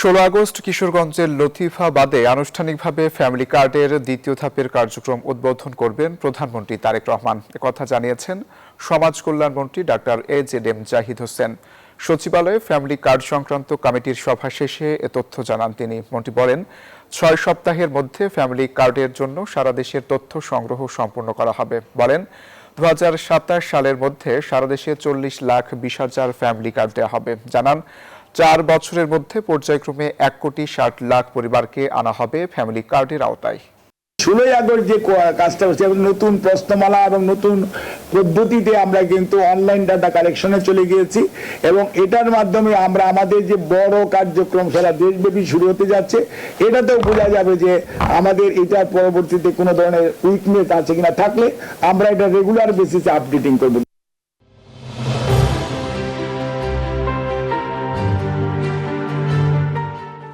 16 August কিশোরগঞ্জের লতিফাবাদে আনুষ্ঠানিকভাবে family কার্ডের দ্বিতীয় ধাপের কার্যক্রম উদ্বোধন করবেন প্রধানমন্ত্রী তারেক রহমান। একথা জানিয়েছেন সমাজ কল্যাণমন্ত্রী ডাক্তার এজেডএম জাহিদ হোসেন। সচিবালয়ে ফ্যামিলি কার্ড সংক্রান্ত কমিটির সভা শেষে এ তথ্য জানান তিনি। মন্ত্রী বলেন, 6 সপ্তাহের মধ্যে ফ্যামিলি কার্ডের জন্য সারা দেশের তথ্য সংগ্রহ সম্পূর্ণ করা হবে। বলেন, 2027 সালের মধ্যে সারা দেশে 40,20,000 ফ্যামিলি কার্ড দেওয়া হবে। জানান, 4 বছরের মধ্যে পর্যায়ক্রমে 1,60,00,000 পরিবারকে আনা হবে ফ্যামিলি কার্ডের আওতায়। 16 আগস্ট যে কাজটা হচ্ছে এবং নতুন প্রশ্নমালা এবং নতুন পদ্ধতিতে আমরা কিন্তু অনলাইন ডাটা কালেকশনে চলে গিয়েছি এবং এটার মাধ্যমে আমরা আমাদের যে বড় কার্যক্রম সারা দেশব্যাপী শুরু হতে যাচ্ছে, এটাতেও বোঝা যাবে যে আমাদের এটার পরবর্তীতে কোনো ধরনের উইকনেস আছে কিনা, থাকলে আমরা এটা রেগুলার বেসিসে আপডেটিং করবো।